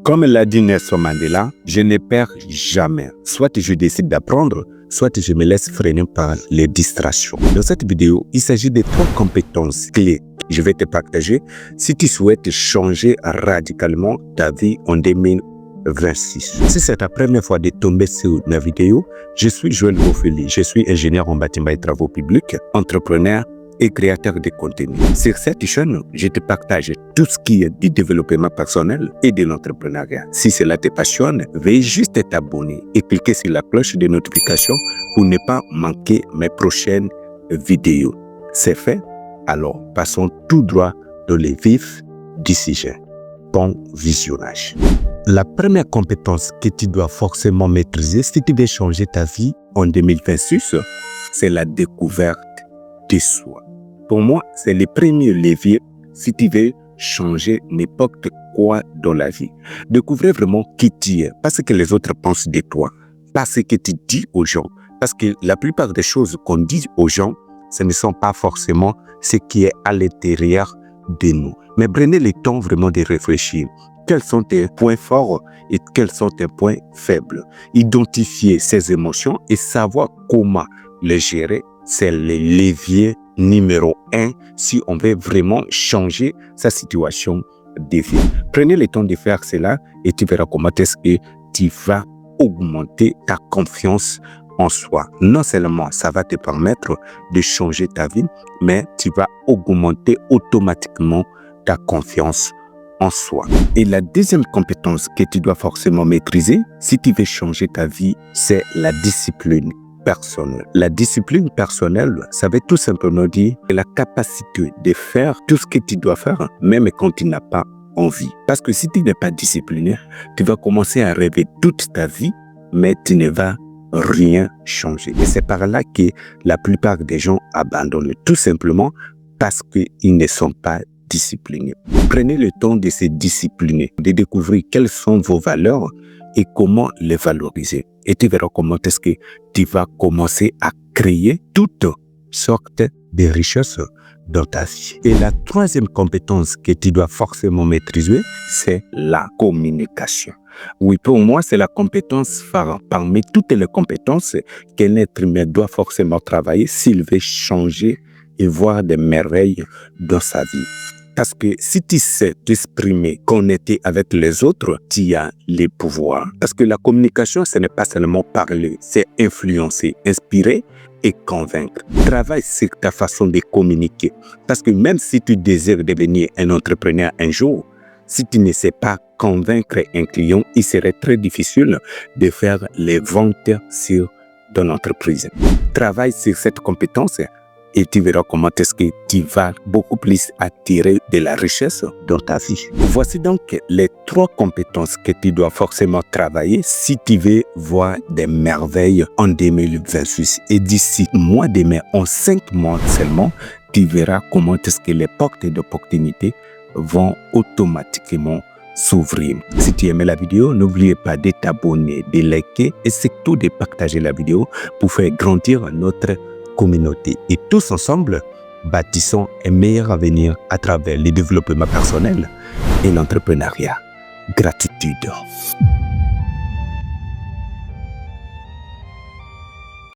Comme l'a dit Nelson Mandela, je ne perds jamais. Soit je décide d'apprendre, soit je me laisse freiner par les distractions. Dans cette vidéo, il s'agit de 3 compétences clés que je vais te partager si tu souhaites changer radicalement ta vie en 2026. Si c'est ta première fois de tomber sur ma vidéo, je suis Joël Bofeli. Je suis ingénieur en bâtiment et travaux publics, entrepreneur et créateur de contenu. Sur cette chaîne, je te partage tout ce qui est du développement personnel et de l'entrepreneuriat. Si cela te passionne, veuillez juste t'abonner et cliquer sur la cloche de notification pour ne pas manquer mes prochaines vidéos. C'est fait? Alors, passons tout droit dans le vif du sujet. Bon visionnage. La première compétence que tu dois forcément maîtriser si tu veux changer ta vie en 2026, c'est la découverte de soi. Pour moi, c'est le premier levier si tu veux changer n'importe quoi dans la vie. Découvrir vraiment qui tu es, pas ce que les autres pensent de toi, pas ce que tu dis aux gens. Parce que la plupart des choses qu'on dit aux gens, ce ne sont pas forcément ce qui est à l'intérieur de nous. Mais prenez le temps vraiment de réfléchir. Quels sont tes points forts et quels sont tes points faibles? Identifier ces émotions et savoir comment les gérer, c'est le levier numéro 1 si on veut vraiment changer sa situation de vie. Prenez le temps de faire cela et tu verras comment est-ce que tu vas augmenter ta confiance en soi. Non seulement ça va te permettre de changer ta vie, mais tu vas augmenter automatiquement ta confiance en soi. Et la deuxième compétence que tu dois forcément maîtriser si tu veux changer ta vie, c'est la discipline personnelle. La discipline personnelle, ça veut tout simplement dire la capacité de faire tout ce que tu dois faire, même quand tu n'as pas envie. Parce que si tu n'es pas discipliné, tu vas commencer à rêver toute ta vie, mais tu ne vas rien changer. Et c'est par là que la plupart des gens abandonnent, tout simplement parce qu'ils ne sont pas disciplinés. Prenez le temps de se discipliner, de découvrir quelles sont vos valeurs et comment les valoriser. Et tu verras comment est-ce que tu vas commencer à créer toutes sortes de richesses dans ta vie. Et la troisième compétence que tu dois forcément maîtriser, c'est la communication. Oui, pour moi, c'est la compétence phare parmi toutes les compétences qu'un être humain doit forcément travailler s'il veut changer et voir des merveilles dans sa vie. Parce que si tu sais t'exprimer, connecter avec les autres, tu as les pouvoirs. Parce que la communication, ce n'est pas seulement parler, c'est influencer, inspirer et convaincre. Travaille sur ta façon de communiquer. Parce que même si tu désires devenir un entrepreneur un jour, si tu ne sais pas convaincre un client, il serait très difficile de faire les ventes sur ton entreprise. Travaille sur cette compétence et tu verras comment est-ce que tu vas beaucoup plus attirer de la richesse dans ta vie. Voici donc les 3 compétences que tu dois forcément travailler si tu veux voir des merveilles en 2026. Et d'ici mois de mai, en 5 mois seulement, tu verras comment est-ce que les portes d'opportunité vont automatiquement s'ouvrir. Si tu aimais la vidéo, n'oubliez pas de t'abonner, de liker et surtout de partager la vidéo pour faire grandir notre communauté. Et tous ensemble, bâtissons un meilleur avenir à travers le développement personnel et l'entrepreneuriat. Gratitude.